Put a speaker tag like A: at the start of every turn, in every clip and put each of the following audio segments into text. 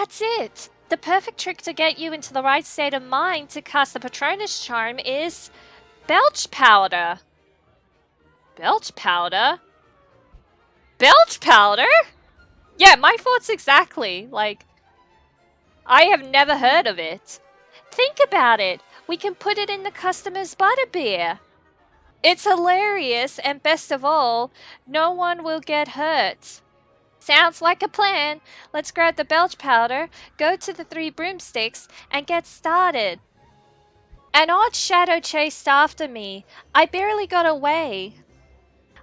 A: That's it! The perfect trick to get you into the right state of mind to cast the Patronus charm is belch powder. Belch powder? Belch powder? Yeah, my thoughts exactly. Like, I have never heard of it. Think about it. We can put it in the customer's butterbeer. It's hilarious, and best of all, no one will get hurt. Sounds like a plan. Let's grab the belch powder, go to the 3 broomsticks, and get started. An odd shadow chased after me. I barely got away.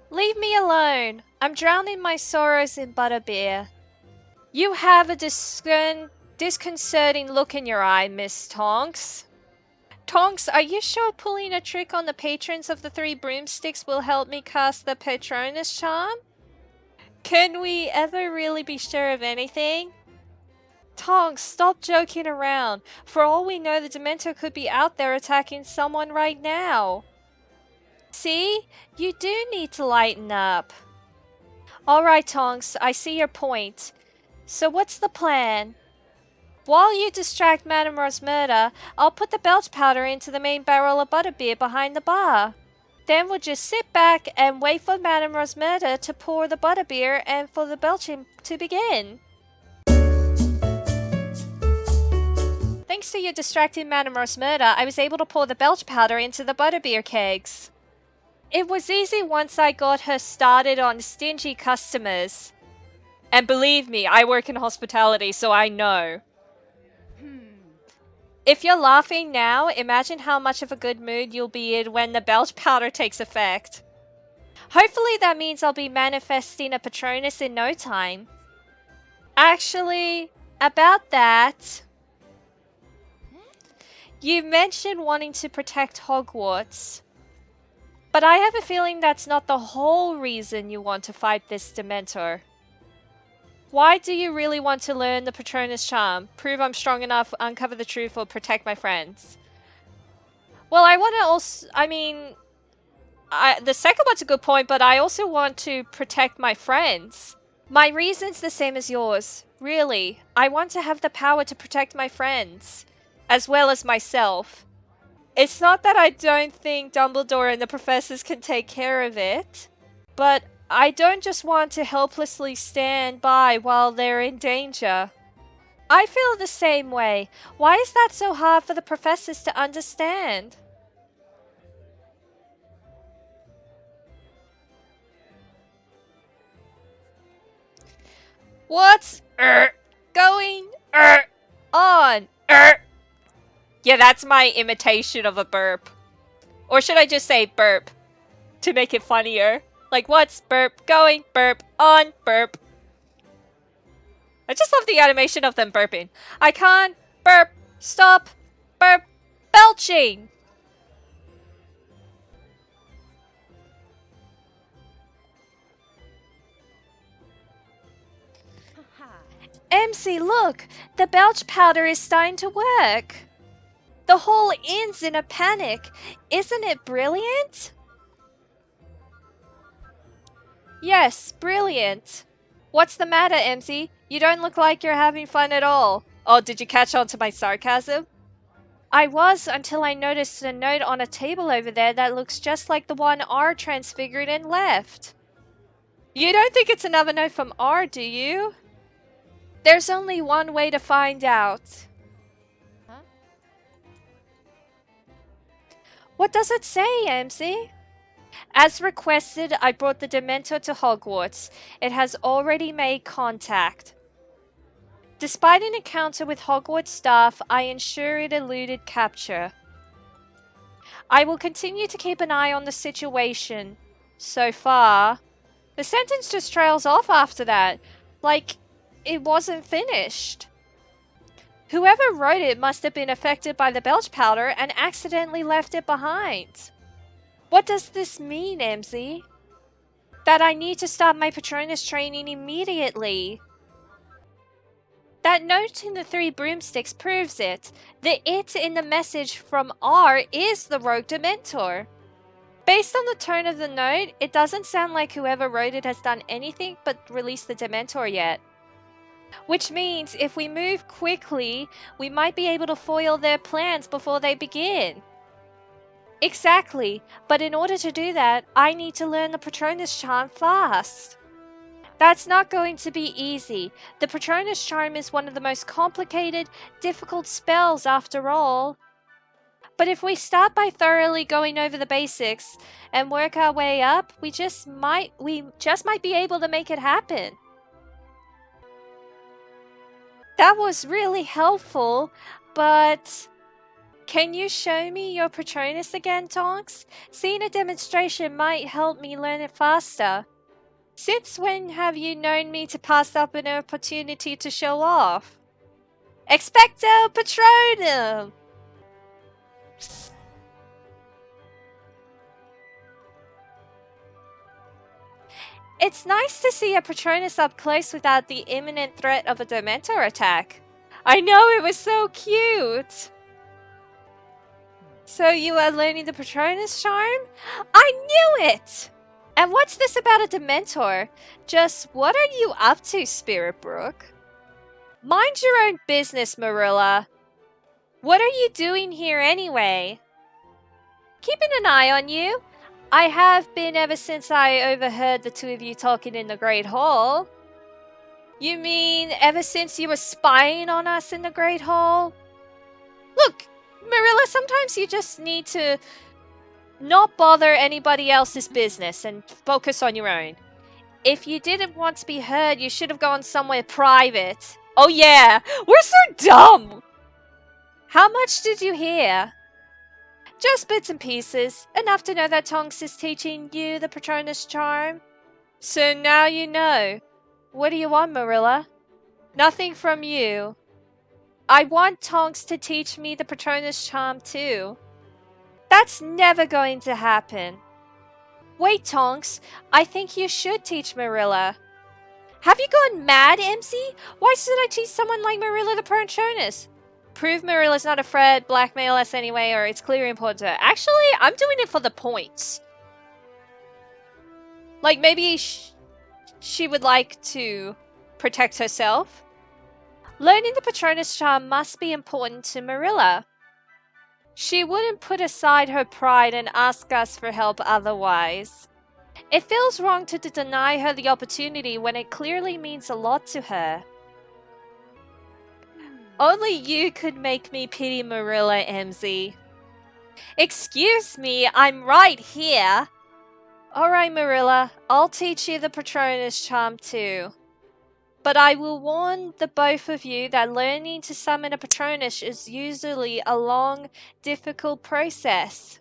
A: Leave me alone. I'm drowning my sorrows in butterbeer. You have a disconcerting look in your eye, Miss Tonks. Tonks, are you sure pulling a trick on the patrons of the 3 broomsticks will help me cast the Patronus charm? Can we ever really be sure of anything? Tonks, stop joking around. For all we know, the Dementor could be out there attacking someone right now. See? You do need to lighten up. Alright, Tonks, I see your point. So what's the plan? While you distract Madame Rosmerta, I'll put the belch powder into the main barrel of butterbeer behind the bar. Then we'll just sit back and wait for Madame Rosmerta to pour the butterbeer and for the belching to begin. Thanks to you distracting Madame Rosmerta, I was able to pour the belch powder into the butterbeer kegs. It was easy once I got her started on stingy customers. And believe me, I work in hospitality, so I know. If you're laughing now, imagine how much of a good mood you'll be in when the belch powder takes effect. Hopefully that means I'll be manifesting a Patronus in no time. Actually, about that... You mentioned wanting to protect Hogwarts. But I have a feeling that's not the whole reason you want to fight this Dementor. Why do you really want to learn the Patronus charm? Prove I'm strong enough, uncover the truth, or protect my friends? Well, I want to also... the second one's a good point, but I also want to protect my friends. My reason's the same as yours. Really. I want to have the power to protect my friends. As well as myself. It's not that I don't think Dumbledore and the professors can take care of it. But... I don't just want to helplessly stand by while they're in danger. I feel the same way. Why is that so hard for the professors to understand? What's going on? Yeah, that's my imitation of a burp. Or should I just say burp to make it funnier? Like, what's burp, going, burp, on, burp. I just love the animation of them burping. I can't burp, stop, burp, belching. Emmzy, look! The belch powder is starting to work. The whole inn's in a panic. Isn't it brilliant? Yes, brilliant. What's the matter, Emmzy? You don't look like you're having fun at all. Oh, did you catch on to my sarcasm? I was, until I noticed a note on a table over there that looks just like the one R transfigured and left. You don't think it's another note from R, do you? There's only one way to find out. Huh? What does it say, Emmzy? As requested, I brought the Dementor to Hogwarts. It has already made contact. Despite an encounter with Hogwarts staff, I ensure it eluded capture. I will continue to keep an eye on the situation. So far, the sentence just trails off after that, like it wasn't finished. Whoever wrote it must have been affected by the belch powder and accidentally left it behind. What does this mean, Emmzy? That I need to start my Patronus training immediately. That note in the 3 broomsticks proves it. The it in the message from R is the rogue Dementor. Based on the tone of the note, it doesn't sound like whoever wrote it has done anything but release the Dementor yet. Which means if we move quickly, we might be able to foil their plans before they begin. Exactly, but in order to do that, I need to learn the Patronus Charm fast. That's not going to be easy. The Patronus Charm is one of the most complicated, difficult spells after all. But if we start by thoroughly going over the basics and work our way up, we just might be able to make it happen. That was really helpful, but can you show me your Patronus again, Tonks? Seeing a demonstration might help me learn it faster. Since when have you known me to pass up an opportunity to show off? Expecto Patronum! It's nice to see a Patronus up close without the imminent threat of a Dementor attack. I know, it was so cute! So you are learning the Patronus Charm? I knew it! And what's this about a Dementor? Just what are you up to, Spirit Brook? Mind your own business, Marilla. What are you doing here anyway? Keeping an eye on you. I have been ever since I overheard the two of you talking in the Great Hall. You mean ever since you were spying on us in the Great Hall? Look, Marilla, sometimes you just need to not bother anybody else's business and focus on your own. If you didn't want to be heard, you should have gone somewhere private. Oh yeah, we're so dumb! How much did you hear? Just bits and pieces, enough to know that Tonks is teaching you the Patronus Charm. So now you know. What do you want, Marilla? Nothing from you. I want Tonks to teach me the Patronus Charm too. That's never going to happen. Wait, Tonks, I think you should teach Marilla. Have you gone mad, Emmzy? Why should I teach someone like Marilla the Patronus? Prove Marilla's not a Fred, blackmail us anyway, or it's clearly important to her. Actually, I'm doing it for the points. Like, maybe she would like to protect herself. Learning the Patronus Charm must be important to Marilla. She wouldn't put aside her pride and ask us for help otherwise. It feels wrong to deny her the opportunity when it clearly means a lot to her. Only you could make me pity Marilla, Emmzy. Excuse me, I'm right here. Alright, Marilla, I'll teach you the Patronus Charm too. But I will warn the both of you that learning to summon a Patronus is usually a long, difficult process.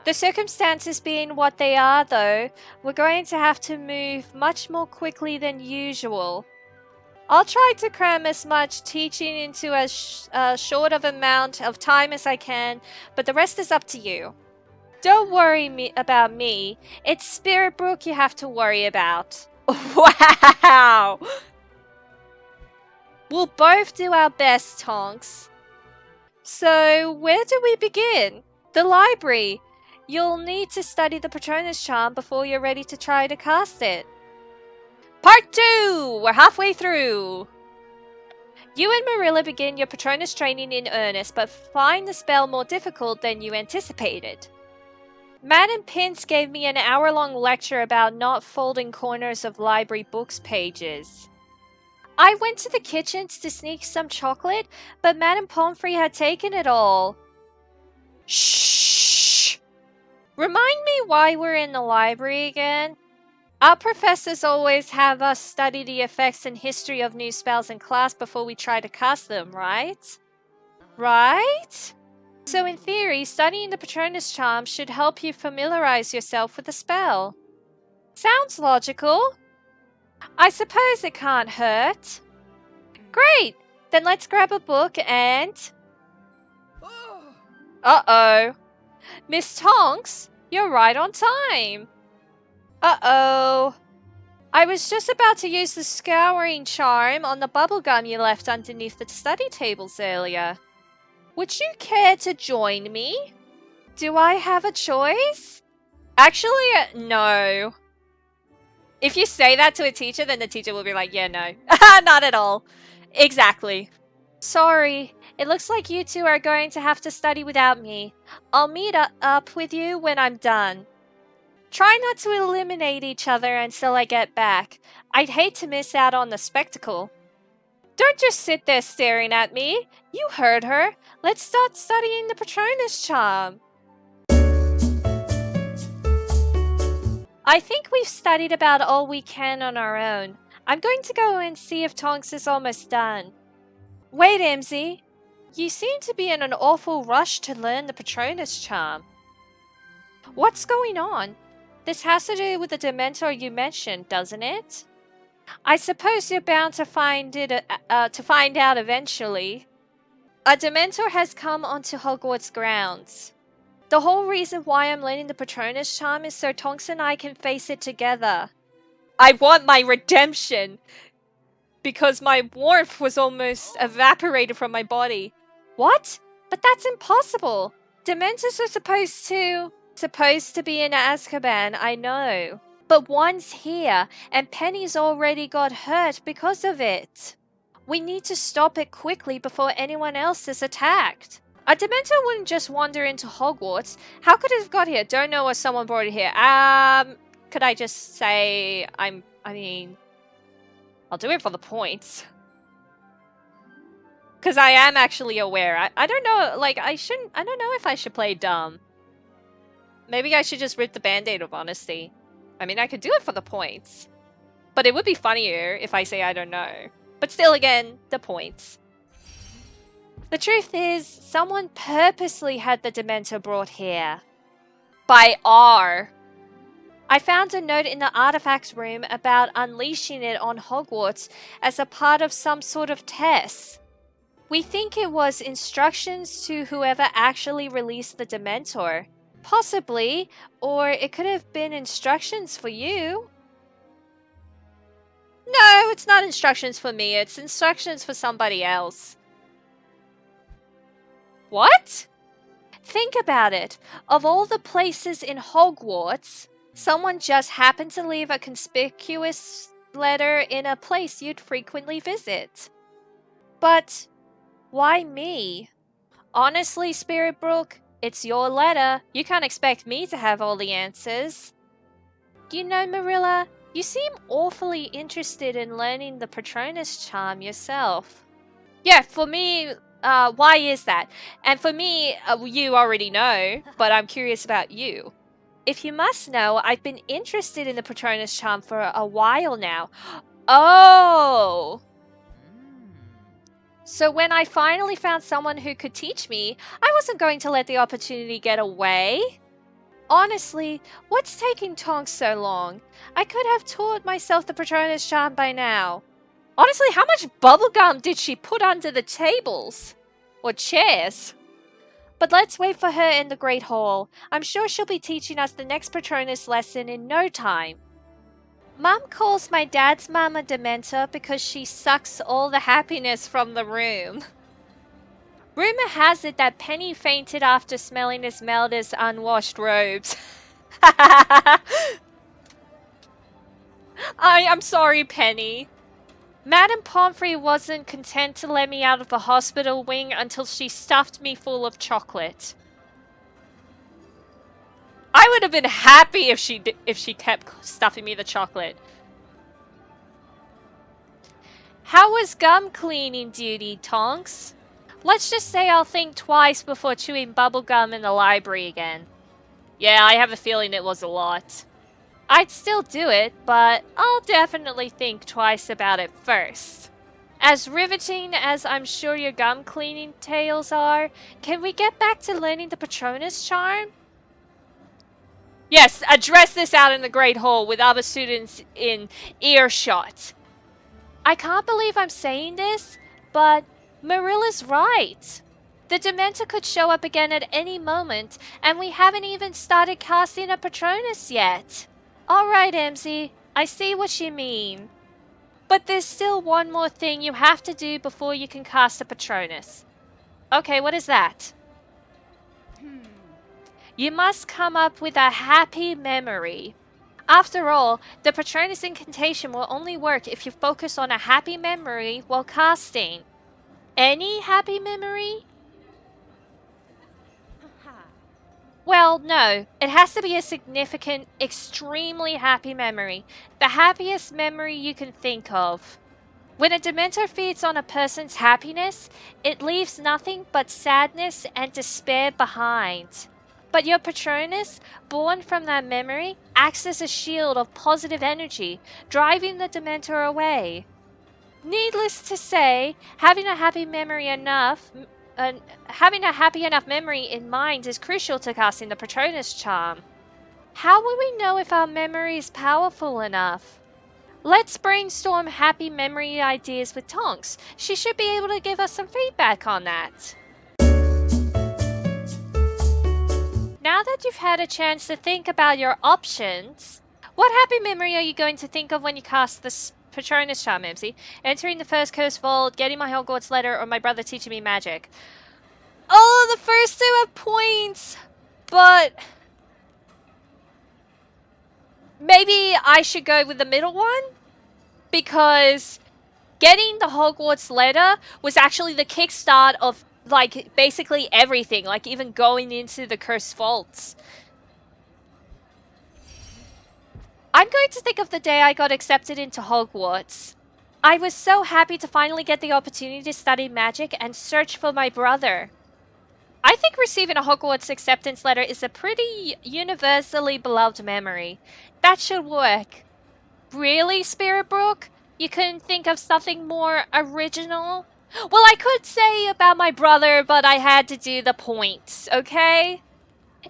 A: The circumstances being what they are, though, we're going to have to move much more quickly than usual. I'll try to cram as much teaching into as short of amount of time as I can, but the rest is up to you. Don't worry about me. It's Spirit Brook you have to worry about. Wow! We'll both do our best, Tonks. So, where do we begin? The library. You'll need to study the Patronus Charm before you're ready to try to cast it. Part 2! We're halfway through! You and Marilla begin your Patronus training in earnest, but find the spell more difficult than you anticipated. Madam Pince gave me an hour-long lecture about not folding corners of library books pages. I went to the kitchens to sneak some chocolate, but Madame Pomfrey had taken it all. Shh! Remind me why we're in the library again? Our professors always have us study the effects and history of new spells in class before we try to cast them, right? Right? So in theory, studying the Patronus Charm should help you familiarize yourself with the spell. Sounds logical. I suppose it can't hurt. Great! Then let's grab a book and... Uh-oh. Miss Tonks, you're right on time. Uh-oh. I was just about to use the scouring charm on the bubblegum you left underneath the study tables earlier. Would you care to join me? Do I have a choice? Actually, no. If you say that to a teacher, then the teacher will be like, yeah, no. Not at all. Exactly. Sorry, it looks like you two are going to have to study without me. I'll meet up with you when I'm done. Try not to eliminate each other until I get back. I'd hate to miss out on the spectacle. Don't just sit there staring at me. You heard her. Let's start studying the Patronus charm. I think we've studied about all we can on our own. I'm going to go and see if Tonks is almost done. Wait, Emmzy. You seem to be in an awful rush to learn the Patronus charm. What's going on? This has to do with the Dementor you mentioned, doesn't it? I suppose you're bound to find out eventually. A Dementor has come onto Hogwarts grounds. The whole reason why I'm learning the Patronus charm is so Tonks and I can face it together. I want my redemption! Because my warmth was almost evaporated from my body. What? But that's impossible! Dementors are supposed to be in Azkaban, I know. But one's here, and Penny's already got hurt because of it. We need to stop it quickly before anyone else is attacked. A Dementor wouldn't just wander into Hogwarts. How could it have got here? Don't know if someone brought it here. Could I just say I'll do it for the points. Because I am actually aware. I don't know, like, I don't know if I should play dumb. Maybe I should just rip the band-aid of honesty. I mean, I could do it for the points. But it would be funnier if I say I don't know. But still, again, the points. The truth is, someone purposely had the Dementor brought here. By R. I found a note in the artifacts room about unleashing it on Hogwarts as a part of some sort of test. We think it was instructions to whoever actually released the Dementor. Possibly, or it could have been instructions for you. No, it's not instructions for me, it's instructions for somebody else. What? Think about it. Of all the places in Hogwarts, someone just happened to leave a conspicuous letter in a place you'd frequently visit. But why me? Honestly, Spirit Brook, it's your letter. You can't expect me to have all the answers. You know, Marilla, you seem awfully interested in learning the Patronus charm yourself. Yeah, for me, why is that? And for me, you already know, but I'm curious about you. If you must know, I've been interested in the Patronus charm for a while now. Oh! So when I finally found someone who could teach me, I wasn't going to let the opportunity get away. Honestly, what's taking Tonks so long? I could have taught myself the Patronus charm by now. Honestly, how much bubblegum did she put under the tables? Or chairs? But let's wait for her in the Great Hall. I'm sure she'll be teaching us the next Patronus lesson in no time. Mum calls my dad's mum a Dementor because she sucks all the happiness from the room. Rumor has it that Penny fainted after smelling Esmeralda's unwashed robes. I'm sorry, Penny. Madame Pomfrey wasn't content to let me out of the hospital wing until she stuffed me full of chocolate. I would have been happy if she kept stuffing me the chocolate. How was gum cleaning duty, Tonks? Let's just say I'll think twice before chewing bubblegum in the library again. Yeah, I have a feeling it was a lot. I'd still do it, but I'll definitely think twice about it first. As riveting as I'm sure your gum cleaning tales are, can we get back to learning the Patronus charm? Yes, address this out in the Great Hall with other students in earshot. I can't believe I'm saying this, but Marilla's right. The Dementor could show up again at any moment, and we haven't even started casting a Patronus yet. Alright, Emmzy, I see what you mean. But there's still one more thing you have to do before you can cast a Patronus. Okay, what is that? You must come up with a happy memory. After all, the Patronus incantation will only work if you focus on a happy memory while casting. Any happy memory? Well, no. It has to be a significant, extremely happy memory. The happiest memory you can think of. When a Dementor feeds on a person's happiness, it leaves nothing but sadness and despair behind. But your Patronus, born from that memory, acts as a shield of positive energy, driving the Dementor away. Needless to say, having a happy enough memory in mind is crucial to casting the Patronus charm. How will we know if our memory is powerful enough? Let's brainstorm happy memory ideas with Tonks. She should be able to give us some feedback on that. Now that you've had a chance to think about your options, what happy memory are you going to think of when you cast this Patronus charm, Emmzy? Entering the first cursed vault, getting my Hogwarts letter, or my brother teaching me magic? Oh, the first two have points! But maybe I should go with the middle one? Because getting the Hogwarts letter was actually the kickstart of, like, basically everything. Like, even going into the cursed vaults. I'm going to think of the day I got accepted into Hogwarts. I was so happy to finally get the opportunity to study magic and search for my brother. I think receiving a Hogwarts acceptance letter is a pretty universally beloved memory. That should work. Really, Spirit Brook? You couldn't think of something more original? Well, I could say about my brother, but I had to do the points, okay?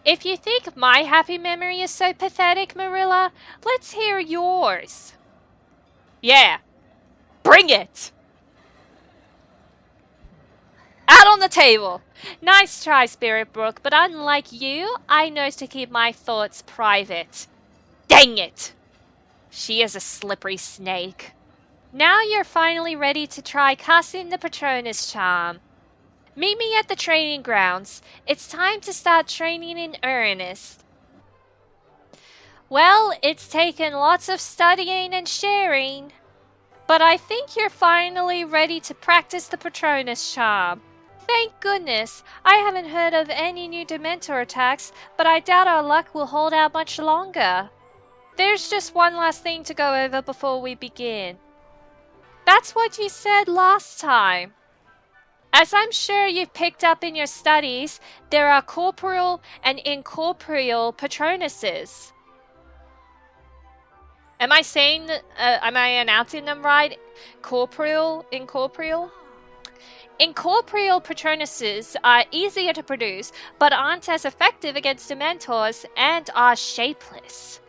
A: If you think my happy memory is so pathetic, Marilla, let's hear yours. Yeah, bring it! Out on the table! Nice try, Spirit Brook, but unlike you, I know to keep my thoughts private. Dang it! She is a slippery snake. Now you're finally ready to try casting the Patronus charm. Meet me at the training grounds. It's time to start training in earnest. Well, it's taken lots of studying and sharing, but I think you're finally ready to practice the Patronus charm. Thank goodness, I haven't heard of any new Dementor attacks, but I doubt our luck will hold out much longer. There's just one last thing to go over before we begin. That's what you said last time. As I'm sure you've picked up in your studies, there are corporeal and incorporeal Patronuses. Am I announcing them right? Corporeal, incorporeal? Incorporeal Patronuses are easier to produce, but aren't as effective against Dementors and are shapeless.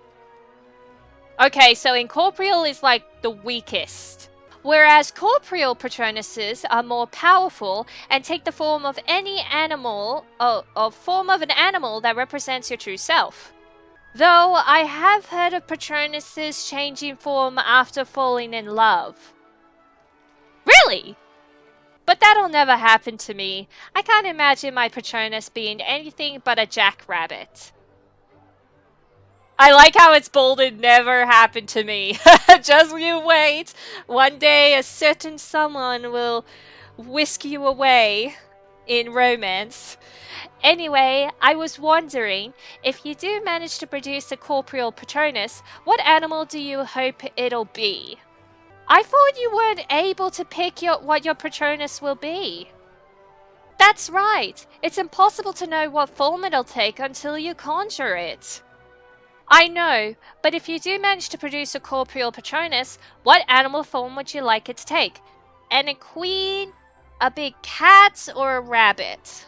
A: Okay, so incorporeal is like the weakest. Whereas corporeal Patronuses are more powerful and take the form of any animal, form of an animal that represents your true self. Though I have heard of Patronuses changing form after falling in love. Really? But that'll never happen to me. I can't imagine my Patronus being anything but a jackrabbit. I like how it's bolded, never happened to me. Just you wait. One day a certain someone will whisk you away in romance. Anyway, I was wondering, if you do manage to produce a corporeal Patronus, what animal do you hope it'll be? I thought you weren't able to pick what your Patronus will be. That's right. It's impossible to know what form it'll take until you conjure it. I know, but if you do manage to produce a corporeal Patronus, what animal form would you like it to take? A queen, a big cat, or a rabbit?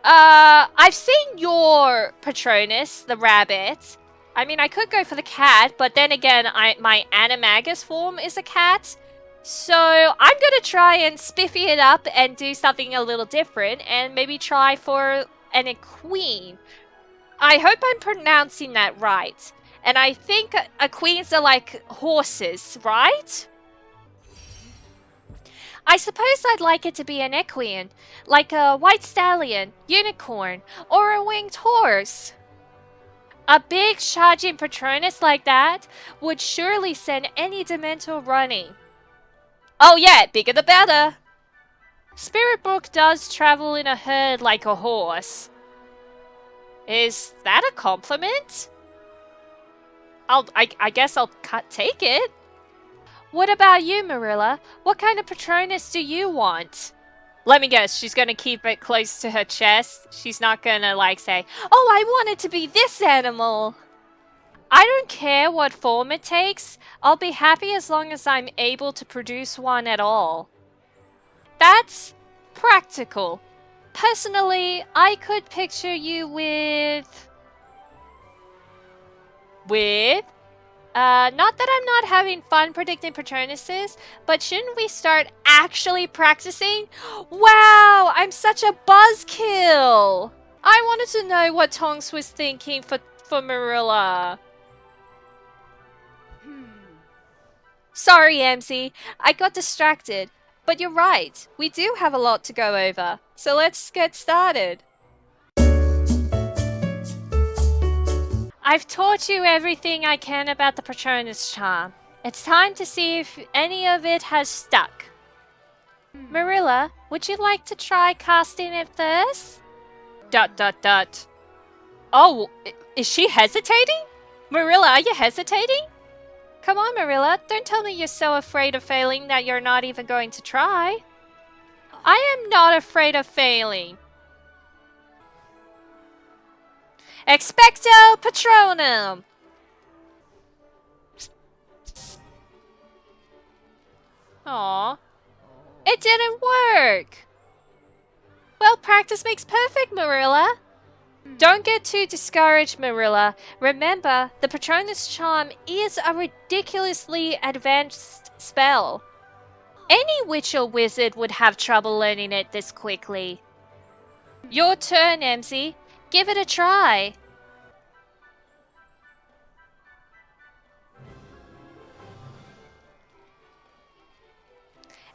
A: I've seen your Patronus, the rabbit. I mean, I could go for the cat, but then again, my animagus form is a cat. So I'm gonna try and spiffy it up and do something a little different, and maybe try for a queen. I hope I'm pronouncing that right. And I think queens are like horses, right? I I suppose I'd like it to be an equine, like a white stallion, unicorn, or a winged horse. A big charging Patronus like that would surely send any Dementor running. Oh yeah, bigger the better. Spirit Brook does travel in a herd like a horse. Is that a compliment? I guess I'll take it. What about you, Marilla? What kind of Patronus do you want? Let me guess, she's gonna keep it close to her chest. She's not gonna like say, oh, I want it to be this animal. I don't care what form it takes. I'll be happy as long as I'm able to produce one at all. That's practical. Personally, I could picture you with... Not that I'm not having fun predicting Patronuses, but shouldn't we start actually practicing? Wow, I'm such a buzzkill! I wanted to know what Tonks was thinking for Marilla. Sorry, Emmzy, I got distracted. But you're right, we do have a lot to go over. So let's get started. I've taught you everything I can about the Patronus charm. It's time to see if any of it has stuck. Marilla, would you like to try casting it first? ... Oh, is she hesitating? Marilla, are you hesitating? Come on, Marilla, don't tell me you're so afraid of failing that you're not even going to try. I am not afraid of failing. Expecto Patronum! Aw, it didn't work! Well, practice makes perfect, Marilla. Don't get too discouraged, Marilla. Remember, the Patronus charm is a ridiculously advanced spell. Any witch or wizard would have trouble learning it this quickly. Your turn, Emmzy. Give it a try.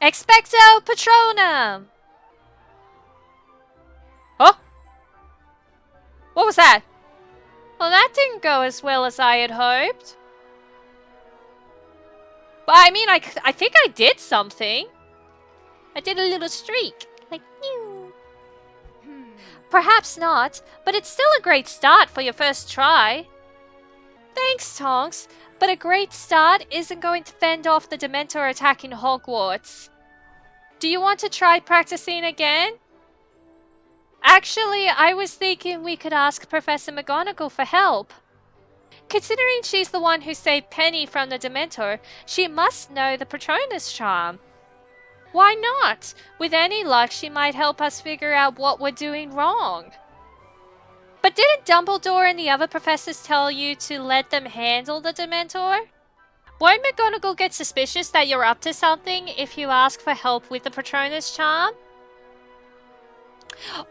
A: Expecto Patronum! Huh? What was that? Well, that didn't go as well as I had hoped. But I mean, I think I did something. I did a little streak. Like, pew. Perhaps not, but it's still a great start for your first try. Thanks, Tonks, but a great start isn't going to fend off the Dementor attacking Hogwarts. Do you want to try practicing again? Actually, I was thinking we could ask Professor McGonagall for help. Considering she's the one who saved Penny from the Dementor, she must know the Patronus charm. Why not? With any luck, she might help us figure out what we're doing wrong. But didn't Dumbledore and the other professors tell you to let them handle the Dementor? Won't McGonagall get suspicious that you're up to something if you ask for help with the Patronus charm?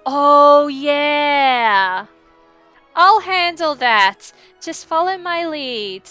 A: Oh, yeah. I'll handle that. Just follow my lead.